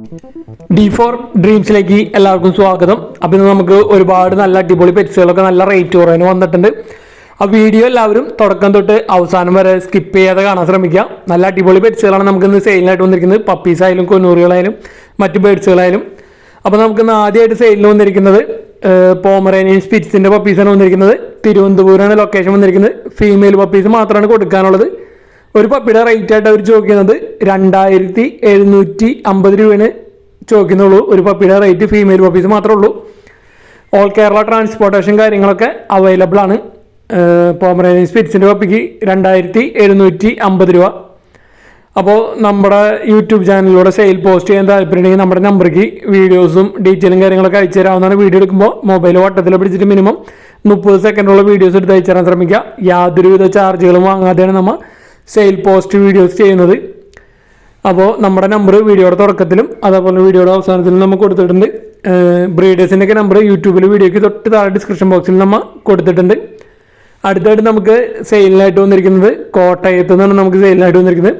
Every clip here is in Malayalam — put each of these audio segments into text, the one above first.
D4 ഡ്രീംസിലേക്ക് എല്ലാവർക്കും സ്വാഗതം. അപ്പോൾ ഇന്ന് നമുക്ക് ഒരുപാട് നല്ല അടിപൊളി പെറ്റ്സുകളൊക്കെ നല്ല റേറ്റ് കുറവിന് വന്നിട്ടുണ്ട്. ആ വീഡിയോ എല്ലാവരും തുടക്കം തൊട്ട് അവസാനം വരെ സ്കിപ്പ് ചെയ്യാതെ കാണാൻ ശ്രമിക്കുക. നല്ല അടിപൊളി പെറ്റ്സുകളാണ് നമുക്ക് ഇന്ന് സെയിലിനായിട്ട് വന്നിരിക്കുന്നത്. പപ്പീസ് ആയാലും കൊന്നൂറുകളായാലും മറ്റു ബേഡ്സുകളായാലും. അപ്പോൾ നമുക്കിന്ന് ആദ്യമായിട്ട് സെയിലിന് വന്നിരിക്കുന്നത് പോമറേനിയൻ സ്പിറ്റ്സിൻ്റെ പപ്പീസാണ് വന്നിരിക്കുന്നത്. തിരുവനന്തപുരമാണ് ലൊക്കേഷൻ വന്നിരിക്കുന്നത്. ഫീമെയിൽ പപ്പീസ് മാത്രമാണ് കൊടുക്കാനുള്ളത്. ഒരു പപ്പിയുടെ റേറ്റ് ആയിട്ട് അവർ ചോദിക്കുന്നത് 2750 രൂപയാണ് ചോദിക്കുന്നുള്ളൂ. ഒരു പപ്പിയുടെ റേറ്റ് ഫീമെയിൽ പപ്പീസ് മാത്രമേ ഉള്ളൂ. ഓൾ കേരള ട്രാൻസ്പോർട്ടേഷൻ കാര്യങ്ങളൊക്കെ അവൈലബിൾ ആണ്. പോമറേനിയൻ സ്പിറ്റ്സിൻ്റെ പപ്പിക്ക് 2750 രൂപ. അപ്പോൾ നമ്മുടെ യൂട്യൂബ് ചാനലിലൂടെ സെയിൽ പോസ്റ്റ് ചെയ്യാൻ താല്പര്യമുണ്ടെങ്കിൽ നമ്മുടെ നമ്പർക്ക് വീഡിയോസും ഡീറ്റെയിലും കാര്യങ്ങളൊക്കെ അയച്ചു തരാവുന്നതാണ്. വീഡിയോ എടുക്കുമ്പോൾ മൊബൈൽ വട്ടത്തിൽ പിടിച്ചിട്ട് മിനിമം 30 സെക്കൻഡുള്ള വീഡിയോസ് എടുത്ത് അയച്ചു തരാൻ ശ്രമിക്കുക. യാതൊരുവിധ ചാർജുകളും വാങ്ങാതെയാണ് നമ്മൾ സെയിൽ പോസ്റ്റ് വീഡിയോസ് ചെയ്യുന്നത്. അപ്പോൾ നമ്മുടെ നമ്പർ വീഡിയോയുടെ തുടക്കത്തിലും അതേപോലെ വീഡിയോയുടെ അവസാനത്തിലും നമ്മൾ കൊടുത്തിട്ടുണ്ട്. ബ്രീഡേഴ്സിൻ്റെയൊക്കെ നമ്പർ യൂട്യൂബിൽ വീഡിയോയ്ക്ക് തൊട്ട് താഴെ ഡിസ്ക്രിപ്ഷൻ ബോക്സിൽ നമ്മൾ കൊടുത്തിട്ടുണ്ട്. അടുത്തായിട്ട് നമുക്ക് സെയിലിനായിട്ട് വന്നിരിക്കുന്നത് കോട്ടയത്ത് നിന്നാണ് നമുക്ക് സെയിലിനായിട്ട് വന്നിരിക്കുന്നത്.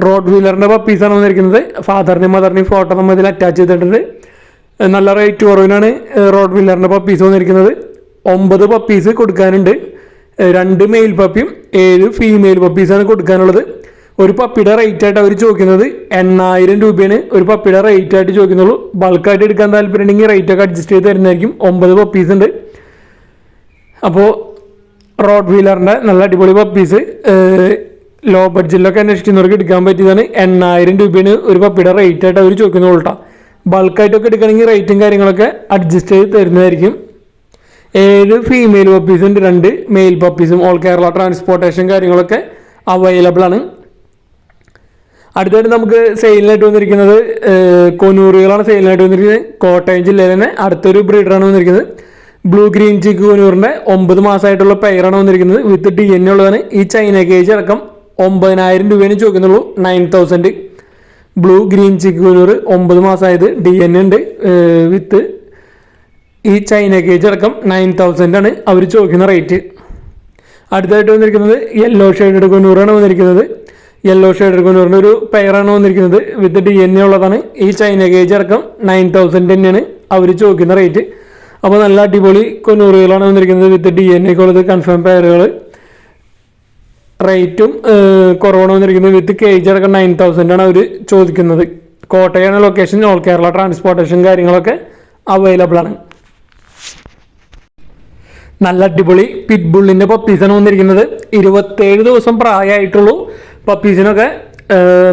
റോഡ് വീലറിൻ്റെ പപ്പീസാണ് വന്നിരിക്കുന്നത്. ഫാദറിനെയും മദറിനെയും ഫോട്ടോ നമ്മൾ ഇതിൽ അറ്റാച്ച് ചെയ്തിട്ടുണ്ട്. നല്ല റേറ്റ് കുറവിനാണ് റോഡ് വീലറിൻ്റെ പപ്പീസ് വന്നിരിക്കുന്നത്. 9 പപ്പീസ് കൊടുക്കാനുണ്ട്. 2 മെയിൽ പപ്പിയും 7 ഫീമെയിൽ പപ്പീസാണ് കൊടുക്കാനുള്ളത്. ഒരു പപ്പിയുടെ റേറ്റ് ആയിട്ട് അവർ ചോദിക്കുന്നത് 8000 രൂപയാണ് ഒരു പപ്പിയുടെ റേറ്റ് ആയിട്ട് ചോദിക്കുന്നുള്ളൂ. ബൾക്കായിട്ട് എടുക്കാൻ താല്പര്യമുണ്ടെങ്കിൽ റേറ്റ് ഒക്കെ അഡ്ജസ്റ്റ് ചെയ്ത് തരുന്നതായിരിക്കും. 9 പപ്പീസ് ഉണ്ട്. അപ്പോൾ റോഡ് വീലറിൻ്റെ നല്ല അടിപൊളി പപ്പീസ് ലോ ബഡ്ജറ്റിലൊക്കെ അന്വേഷിക്കുന്നവർക്ക് എടുക്കാൻ പറ്റിയതാണ്. 8000 രൂപയാണ് ഒരു പപ്പിയുടെ റേറ്റ് ആയിട്ട് അവർ ചോദിക്കുന്നുള്ളൂ കേട്ടോ. ബൾക്കായിട്ടൊക്കെ എടുക്കണമെങ്കിൽ റേറ്റും കാര്യങ്ങളൊക്കെ അഡ്ജസ്റ്റ് ചെയ്ത് തരുന്നതായിരിക്കും. 7 ഫീമെയിൽ പപ്പീസും 2 മെയിൽ പപ്പീസും ഓൾ കേരള ട്രാൻസ്പോർട്ടേഷൻ കാര്യങ്ങളൊക്കെ അവൈലബിൾ ആണ്. അടുത്തായിട്ട് നമുക്ക് സെയിലിനായിട്ട് വന്നിരിക്കുന്നത് കൊനൂറുകളാണ് സെയിലിനായിട്ട് വന്നിരിക്കുന്നത്. കോട്ടയം ജില്ലയിൽ തന്നെ അടുത്തൊരു ബ്രീഡറാണ് വന്നിരിക്കുന്നത്. ബ്ലൂ ഗ്രീൻ ചിക്ക് കൊനൂറിൻ്റെ 9 മാസമായിട്ടുള്ള പെയറാണ് വന്നിരിക്കുന്നത്. വിത്ത് DNA ഉള്ളതാണ്. ഈ ചൈന കേജ് അടക്കം 9000 രൂപയാണ് ചോദിക്കുന്നുള്ളൂ. 9000. ബ്ലൂ ഗ്രീൻ ചിക്ക് കൊനൂർ 9 മാസമായത് DNA ഉണ്ട്. വിത്ത് ഈ ചൈന കേജ് അടക്കം 9000 ആണ് അവർ ചോദിക്കുന്ന റേറ്റ്. അടുത്തായിട്ട് വന്നിരിക്കുന്നത് യെല്ലോ ഷെയ്ഡഡ് കൊനൂറാണ് വന്നിരിക്കുന്നത്. യെല്ലോ ഷെയ്ഡഡ് കൊനൂറിൻ്റെ ഒരു പെയറാണ് വന്നിരിക്കുന്നത്. വിത്ത് DNA ഉള്ളതാണ്. ഈ ചൈന കേജ് അടക്കം 9000 തന്നെയാണ് അവർ ചോദിക്കുന്ന റേറ്റ്. അപ്പോൾ നല്ല അടിപൊളി കൊനൂറുകളാണ് വന്നിരിക്കുന്നത്. വിത്ത് DNA ഒക്കെ ഉള്ളത് കൺഫേം പെയറുകൾ. റേറ്റും കുറവാണ് വന്നിരിക്കുന്നത്. വിത്ത് കേജ് അടക്കം 9000 ആണ് അവർ ചോദിക്കുന്നത്. കോട്ടയാണ് ലൊക്കേഷൻ. ഓൾ കേരള ട്രാൻസ്പോർട്ടേഷൻ കാര്യങ്ങളൊക്കെ അവൈലബിൾ ആണ്. നല്ല അടിപൊളി പിറ്റ്ബുള്ളിൻ്റെ പപ്പീസാണ് വന്നിരിക്കുന്നത്. 27 ദിവസം പ്രായമായിട്ടുള്ളൂ പപ്പീസിനൊക്കെ.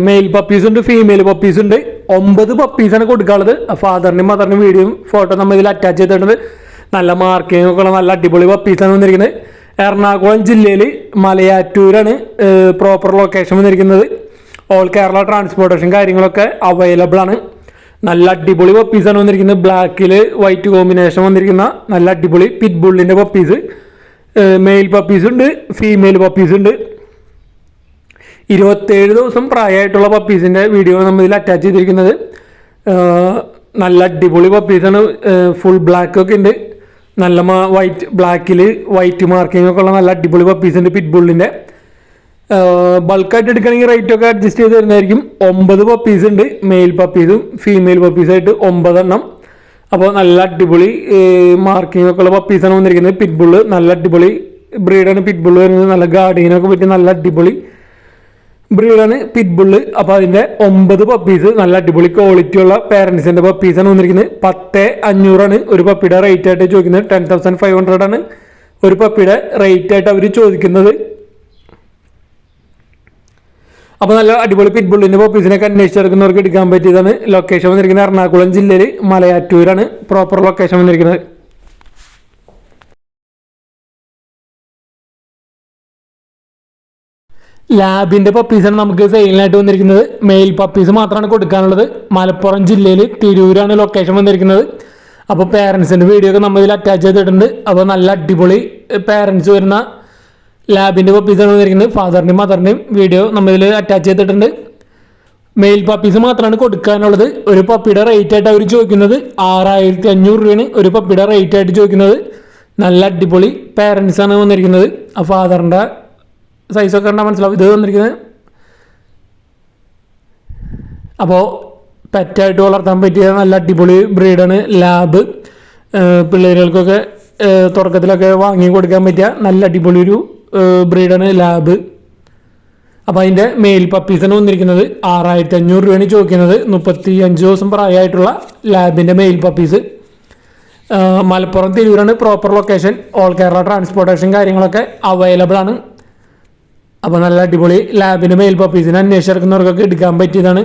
മെയിൽ പപ്പീസുണ്ട് ഫീമെയിൽ പപ്പീസുണ്ട്. 9 പപ്പീസാണ് കൊടുക്കാനുള്ളത്. ഫാദറിൻ്റെയും മദറിൻ്റെയും വീഡിയോയും ഫോട്ടോ നമ്മൾ ഇതിൽ അറ്റാച്ച് ചെയ്തിട്ടുണ്ട്. നല്ല മാർക്കിംഗ് ഒക്കെ ഉള്ള നല്ല അടിപൊളി പപ്പീസാണ് വന്നിരിക്കുന്നത്. എറണാകുളം ജില്ലയിൽ മലയാറ്റൂരാണ് പ്രോപ്പർ ലൊക്കേഷൻ വന്നിരിക്കുന്നത്. ഓൾ കേരള ട്രാൻസ്പോർട്ടേഷൻ കാര്യങ്ങളൊക്കെ അവൈലബിൾ ആണ്. നല്ല അടിപൊളി പപ്പീസാണ് വന്നിരിക്കുന്നത്. ബ്ലാക്കിൽ വൈറ്റ് കോമ്പിനേഷൻ വന്നിരിക്കുന്ന നല്ല അടിപൊളി പിറ്റ്ബുള്ളിൻ്റെ പപ്പീസ്. മെയിൽ പപ്പീസുണ്ട് ഫീമെയിൽ പപ്പീസുണ്ട്. 27 ദിവസം പ്രായമായിട്ടുള്ള പപ്പീസിൻ്റെ വീഡിയോ നമ്മൾ ഇതിൽ അറ്റാച്ച് ചെയ്തിരിക്കുന്നത്. നല്ല അടിപൊളി പപ്പീസാണ്. ഫുൾ ബ്ലാക്ക് ഒക്കെ ഉണ്ട്. നല്ല വൈറ്റ് ബ്ലാക്കിൽ വൈറ്റ് മാർക്കിംഗ് ഒക്കെ ഉള്ള നല്ല അടിപൊളി പപ്പീസുണ്ട് പിറ്റ്ബുള്ളിൻ്റെ. ബൾക്കായിട്ട് എടുക്കണമെങ്കിൽ റേറ്റ് ഒക്കെ അഡ്ജസ്റ്റ് ചെയ്ത് തരുന്നതായിരിക്കും. 9 പപ്പീസ് ഉണ്ട്. മെയിൽ പപ്പീസും ഫീമെയിൽ പപ്പീസായിട്ട് 9 എണ്ണം. അപ്പോൾ നല്ല അടിപൊളി മാർക്കിംഗ് ഒക്കെ ഉള്ള പപ്പീസാണ് വന്നിരിക്കുന്നത്. പിറ്റ്ബുള്ള് നല്ല അടിപൊളി ബ്രീഡാണ് പിറ്റ്ബുള്ള് വരുന്നത്. നല്ല ഗാർഡിങ്ങിനൊക്കെ പറ്റി നല്ല അടിപൊളി ബ്രീഡാണ് പിറ്റ്ബുള്ള്. അപ്പോൾ അതിൻ്റെ 9 പപ്പീസ് നല്ല അടിപൊളി ക്വാളിറ്റി ഉള്ള പേരൻസിൻ്റെ പപ്പീസാണ് വന്നിരിക്കുന്നത്. 10,500 ഒരു പപ്പിയുടെ റേറ്റ് ആയിട്ട് ചോദിക്കുന്നത്. 10,500 ആണ് ഒരു പപ്പിയുടെ റേറ്റ് ആയിട്ട് അവർ ചോദിക്കുന്നത്. അപ്പോൾ നല്ല അടിപൊളി പിറ്റ്ബുള്ളിൻ്റെ പപ്പീസിനൊക്കെ അന്വേഷിച്ചെടുക്കുന്നവർക്ക് എടുക്കാൻ പറ്റിയതാണ്. ലൊക്കേഷൻ വന്നിരിക്കുന്നത് എറണാകുളം ജില്ലയിൽ മലയാറ്റൂരാണ് പ്രോപ്പർ ലൊക്കേഷൻ വന്നിരിക്കുന്നത്. ലാബിൻ്റെ പപ്പീസാണ് നമുക്ക് സെയിലിനായിട്ട് വന്നിരിക്കുന്നത്. മെയിൽ പപ്പീസ് മാത്രമാണ് കൊടുക്കാനുള്ളത്. മലപ്പുറം ജില്ലയിൽ തിരൂരാണ് ലൊക്കേഷൻ വന്നിരിക്കുന്നത്. അപ്പോൾ പേരൻസിൻ്റെ വീഡിയോ ഒക്കെ നമ്മൾ ഇതിൽ അറ്റാച്ച് ചെയ്തിട്ടുണ്ട്. അപ്പോൾ നല്ല അടിപൊളി പേരൻസ് വരുന്ന ലാബിൻ്റെ പപ്പീസാണ് വന്നിരിക്കുന്നത്. ഫാദറിൻ്റെയും മദറിൻ്റെയും വീഡിയോ നമ്മൾ ഇതിൽ അറ്റാച്ച് ചെയ്തിട്ടുണ്ട്. മെയിൽ പപ്പീസ് മാത്രമാണ് കൊടുക്കാനുള്ളത്. ഒരു പപ്പിയുടെ റേറ്റ് ആയിട്ട് അവർ ചോദിക്കുന്നത് 6500 രൂപയാണ് ഒരു പപ്പിയുടെ റേറ്റ് ആയിട്ട് ചോദിക്കുന്നത്. നല്ല അടിപൊളി പേരൻസാണ് വന്നിരിക്കുന്നത്. ആ ഫാദറിൻ്റെ സൈസൊക്കെ കണ്ടാൽ മനസ്സിലാവും. ഇത് വന്നിരിക്കുന്നത് അപ്പോൾ പെറ്റായിട്ട് വളർത്താൻ പറ്റിയ നല്ല അടിപൊളി ബ്രീഡാണ് ലാബ്. പിള്ളേരുകൾക്കൊക്കെ തുടക്കത്തിലൊക്കെ വാങ്ങി കൊടുക്കാൻ പറ്റിയ നല്ല അടിപൊളി ഒരു ബ്രീഡാണ് ലാബ്. അപ്പോൾ അതിൻ്റെ മെയിൽ പപ്പീസാണ് വന്നിരിക്കുന്നത്. 6500 രൂപയാണ് ചോദിക്കുന്നത്. 35 ദിവസം പ്രായമായിട്ടുള്ള ലാബിൻ്റെ മെയിൽ പപ്പീസ്. മലപ്പുറം തിരൂരാണ് proper location. All Kerala transportation കാര്യങ്ങളൊക്കെ അവൈലബിൾ ആണ്. അപ്പോൾ നല്ല അടിപൊളി ലാബിൻ്റെ മെയിൽ പപ്പീസിന് അന്വേഷിച്ചിറക്കുന്നവർക്കൊക്കെ എടുക്കാൻ പറ്റിയതാണ്.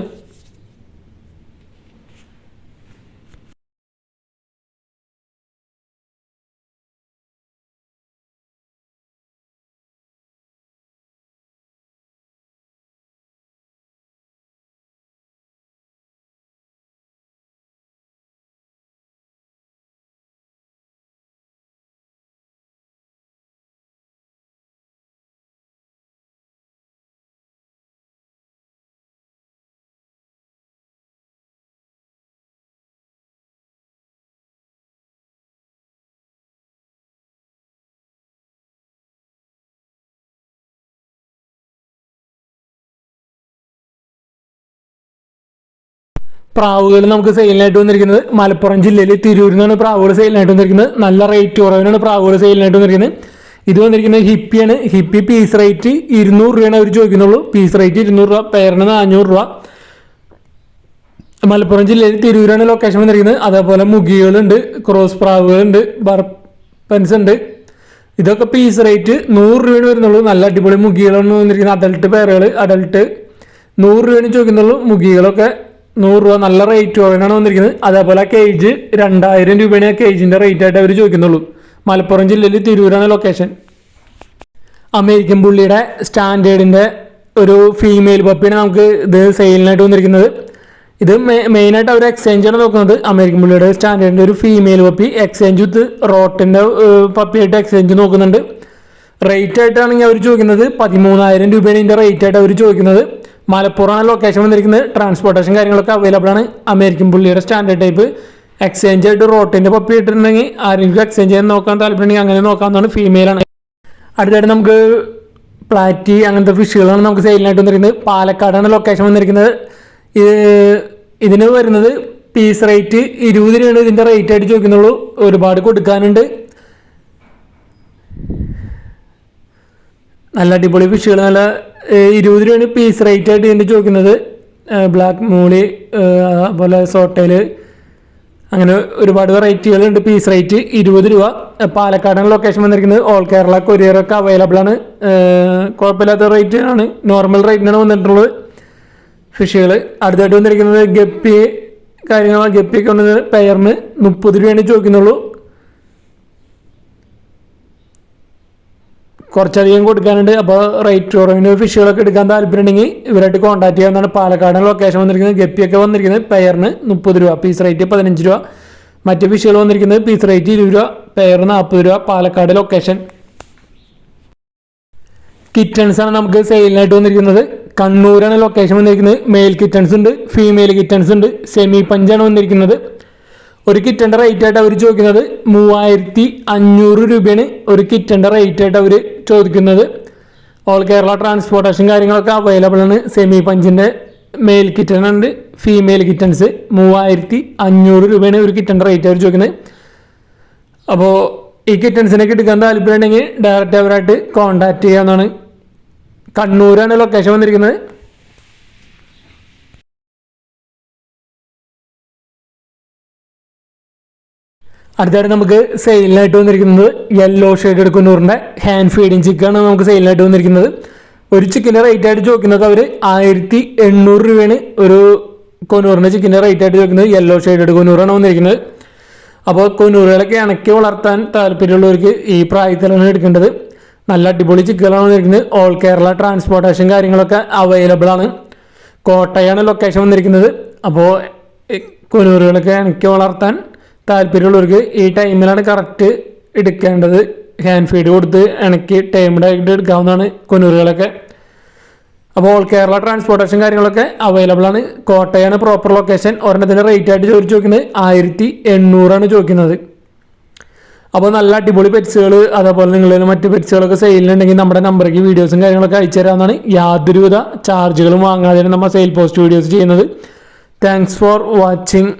പ്രാവുകൾ നമുക്ക് സെയിലിനായിട്ട് വന്നിരിക്കുന്നത് മലപ്പുറം ജില്ലയിൽ തിരൂരിൽ നിന്നാണ് പ്രാവുകൾ സെയിലിനായിട്ട് വന്നിരിക്കുന്നത്. നല്ല റേറ്റ് കുറവിനാണ് പ്രാവുകൾ സെയിലിനായിട്ട് വന്നിരിക്കുന്നത്. ഇത് വന്നിരിക്കുന്നത് ഹിപ്പിയാണ്. ഹിപ്പി പീസ് റേറ്റ് 200 രൂപയാണ് അവർ ചോദിക്കുന്നുള്ളൂ. പീസ് റേറ്റ് 200 രൂപ, പെയറിന് 400 രൂപ. മലപ്പുറം ജില്ലയിൽ തിരൂരാണ് ലൊക്കേഷൻ വന്നിരിക്കുന്നത്. അതേപോലെ മുഗികളുണ്ട്, ക്രോസ് പ്രാവുകളുണ്ട്, ബർപ്പൻസ് ഉണ്ട്. ഇതൊക്കെ പീസ് റേറ്റ് 100 രൂപയാണ് വരുന്നുള്ളൂ. നല്ല അടിപൊളി മുഗികളാണ് വന്നിരിക്കുന്നത്. അഡൽട്ട് പെയറുകൾ അഡൽട്ട് 100 രൂപയാണ് ചോദിക്കുന്നുള്ളൂ. മുഗികളൊക്കെ 100 രൂപ, നല്ല റേറ്റ് കുറവിനാണ് വന്നിരിക്കുന്നത്. അതേപോലെ കേജ് 2000 രൂപയാണ് കേജിൻ്റെ റേറ്റ് ആയിട്ട് അവർ ചോദിക്കുന്നുള്ളൂ. മലപ്പുറം ജില്ലയിൽ തിരൂരാണ് ലൊക്കേഷൻ. അമേരിക്കൻ പുള്ളിയുടെ സ്റ്റാൻഡേർഡിൻ്റെ ഒരു ഫീമെയിൽ പപ്പിയാണ് നമുക്ക് ഇത് സെയിലിനായിട്ട് വന്നിരിക്കുന്നത്. ഇത് മെയിനായിട്ട് അവർ എക്സ്ചേഞ്ചാണ് നോക്കുന്നത്. അമേരിക്കൻ പുള്ളിയുടെ സ്റ്റാൻഡേർഡിൻ്റെ ഒരു ഫീമെയിൽ പപ്പി എക്സ്ചേഞ്ച് വിത്ത് റോട്ടിൻ്റെ പപ്പിയായിട്ട് എക്സ്ചേഞ്ച് നോക്കുന്നുണ്ട്. റേറ്റ് ആയിട്ടാണെങ്കിൽ അവർ ചോദിക്കുന്നത് 13,000 രൂപയാണ് ഇതിൻ്റെ റേറ്റ് ആയിട്ട് അവർ ചോദിക്കുന്നത്. മലപ്പുറമാണ് ലൊക്കേഷൻ വന്നിരിക്കുന്നത്. ട്രാൻസ്പോർട്ടേഷൻ കാര്യങ്ങളൊക്കെ അവൈലബിൾ ആണ്. അമേരിക്കൻ പുള്ളിയുടെ സ്റ്റാൻഡേർഡ് ടൈപ്പ് എക്സ്ചേഞ്ച് ആയിട്ട് റോട്ടിൻ്റെ പപ്പി ഇട്ടിട്ടുണ്ടെങ്കിൽ ആരെങ്കിലും എക്സ്ചേഞ്ച് ചെയ്യാൻ നോക്കാൻ താല്പര്യമുണ്ടെങ്കിൽ അങ്ങനെ നോക്കാവുന്നതാണ്. ഫീമെയിലാണ്. അടുത്തായിട്ട് നമുക്ക് പ്ലാറ്റി അങ്ങനത്തെ ഫിഷുകളാണ് നമുക്ക് സെയിലിനായിട്ട് വന്നിരിക്കുന്നത്. പാലക്കാടാണ് ലൊക്കേഷൻ വന്നിരിക്കുന്നത്. ഇതിന് വരുന്നത് പീസ് റേറ്റ് 20 രൂപയാണ് ഇതിൻ്റെ റേറ്റ് ആയിട്ട് ചോദിക്കുന്നുള്ളൂ. ഒരുപാട് കൊടുക്കാനുണ്ട്. നല്ല അടിപൊളി ഫിഷുകൾ, നല്ല 20 രൂപയാണ് പീസ് റേറ്റ് ആയിട്ട് ഇതിൻ്റെ ചോദിക്കുന്നത്. ബ്ലാക്ക് മൂളി, അതുപോലെ സോട്ടയിൽ, അങ്ങനെ ഒരുപാട് വെറൈറ്റികളുണ്ട്. പീസ് റേറ്റ് 20 രൂപ. പാലക്കാടാണ് ലൊക്കേഷൻ വന്നിരിക്കുന്നത്. ഓൾ കേരള കൊറിയറൊക്കെ അവൈലബിൾ ആണ്. കുഴപ്പമില്ലാത്ത റേറ്റിനാണ്, നോർമൽ റേറ്റിനാണ് വന്നിട്ടുള്ളത് ഫിഷുകൾ. അടുത്തായിട്ട് വന്നിരിക്കുന്നത് ഗപ്പി കാര്യങ്ങൾ. ഗപ്പിയൊക്കെ വന്നത് പെയറിന് 30 രൂപയാണ് ചോദിക്കുന്നുള്ളൂ. കുറച്ചധികം കൊടുക്കാനുണ്ട്. അപ്പോൾ റേറ്റ് കുറവിന് ഫിഷുകളൊക്കെ എടുക്കാൻ താല്പര്യമുണ്ടെങ്കിൽ ഇവരായിട്ട് കോൺടാക്ട് ചെയ്യാവുന്നതാണ്. പാലക്കാടാണ് ലൊക്കേഷൻ വന്നിരിക്കുന്നത്. ഗപ്പിയൊക്കെ വന്നിരിക്കുന്നത് പെയറിന് 30 രൂപ, പീസ് റേറ്റ് 15 രൂപ. മറ്റ് ഫിഷുകൾ വന്നിരിക്കുന്നത് പീസ് റേറ്റ് 20 രൂപ, പെയറിന് 40 രൂപ. പാലക്കാട് ലൊക്കേഷൻ. കിറ്റൺസാണ് നമുക്ക് സെയിലിനായിട്ട് വന്നിരിക്കുന്നത്. കണ്ണൂരാണ് ലൊക്കേഷൻ വന്നിരിക്കുന്നത്. മെയിൽ കിറ്റൺസ് ഉണ്ട്, ഫീമെയിൽ കിറ്റൺസ് ഉണ്ട്. സെമി പഞ്ചാണ് വന്നിരിക്കുന്നത്. ഒരു കിറ്റൻ്റെ റേറ്റ് ആയിട്ട് അവർ ചോദിക്കുന്നത് 3500 രൂപയാണ് ഒരു കിറ്റൻ്റെ റേറ്റ് ആയിട്ട് അവർ ചോദിക്കുന്നത്. ഓൾ കേരള ട്രാൻസ്പോർട്ടേഷൻ കാര്യങ്ങളൊക്കെ അവൈലബിൾ ആണ്. സെമി പഞ്ചിൻ്റെ മെയിൽ കിറ്റൺ ഉണ്ട്, ഫീമെയിൽ കിറ്റൻസ്. 3500 രൂപയാണ് ഒരു കിറ്റൻ്റെ റേറ്റ് അവർ ചോദിക്കുന്നത്. അപ്പോൾ ഈ കിറ്റൻസിനൊക്കെ എടുക്കാൻ താല്പര്യമുണ്ടെങ്കിൽ ഡയറക്റ്റ് അവരായിട്ട് കോൺടാക്ട് ചെയ്യാവുന്നതാണ്. കണ്ണൂരാണ് ലൊക്കേഷൻ വന്നിരിക്കുന്നത്. അടുത്തായിട്ട് നമുക്ക് സെയിലിനായിട്ട് വന്നിരിക്കുന്നത് യെല്ലോ ഷെയ്ഡ് കുന്നൂറിൻ്റെ ഹാൻഡ് ഫീഡിങ് ചിക്കനാണ് നമുക്ക് സെയിലിനായിട്ട് വന്നിരിക്കുന്നത്. ഒരു ചിക്കൻ്റെ റേറ്റ് ആയിട്ട് ചോദിക്കുന്നത് അവർ 1800 രൂപയാണ് ഒരു കൊന്നൂറിൻ്റെ ചിക്കൻ്റെ റേറ്റ് ആയിട്ട് ചോദിക്കുന്നത്. യെല്ലോ ഷെയ്ഡ് കുന്നൂറാണ് വന്നിരിക്കുന്നത്. അപ്പോൾ കൊന്നൂറുകളൊക്കെ ഇണക്കി വളർത്താൻ താല്പര്യമുള്ളവർക്ക് ഈ പ്രായത്തിലാണ് എടുക്കേണ്ടത്. നല്ല അടിപൊളി ചിക്കനാണ് വന്നിരിക്കുന്നത്. ഓൾ കേരള ട്രാൻസ്പോർട്ടേഷൻ കാര്യങ്ങളൊക്കെ അവൈലബിൾ ആണ്. കോട്ടയാണ് ലൊക്കേഷൻ വന്നിരിക്കുന്നത്. അപ്പോൾ കൊന്നൂറുകളൊക്കെ ഇണക്കി വളർത്താൻ താല്പര്യമുള്ളവർക്ക് ഈ ടൈമിലാണ് കറക്റ്റ് എടുക്കേണ്ടത്. ഹാൻഡ് ഫീഡ് കൊടുത്ത് ഇണക്കി ടൈംഡായിട്ട് എടുക്കാവുന്നതാണ് കൊന്നൂറുകളൊക്കെ. അപ്പോൾ ഓൾ കേരള ട്രാൻസ്പോർട്ടേഷൻ കാര്യങ്ങളൊക്കെ അവൈലബിൾ ആണ്. കോട്ടയാണ് പ്രോപ്പർ ലൊക്കേഷൻ. ഒരെണ്ണത്തിൻ്റെ റേറ്റ് ആയിട്ട് ചോദിക്കുന്നത് 1800 ചോദിക്കുന്നത്. അപ്പോൾ നല്ല അടിപൊളി പെറ്റ്സുകൾ, അതേപോലെ നിങ്ങളിൽ മറ്റ് പെറ്റ്സുകളൊക്കെ സെയിലുണ്ടെങ്കിൽ നമ്മുടെ നമ്പറേക്ക് വീഡിയോസും കാര്യങ്ങളൊക്കെ അയച്ചു തരാവുന്നതാണ്. യാതൊരുവിധ ചാർജുകളും വാങ്ങാതെയാണ് നമ്മൾ സെയിൽ പോസ്റ്റ് വീഡിയോസ് ചെയ്യുന്നത്. Thanks for watching.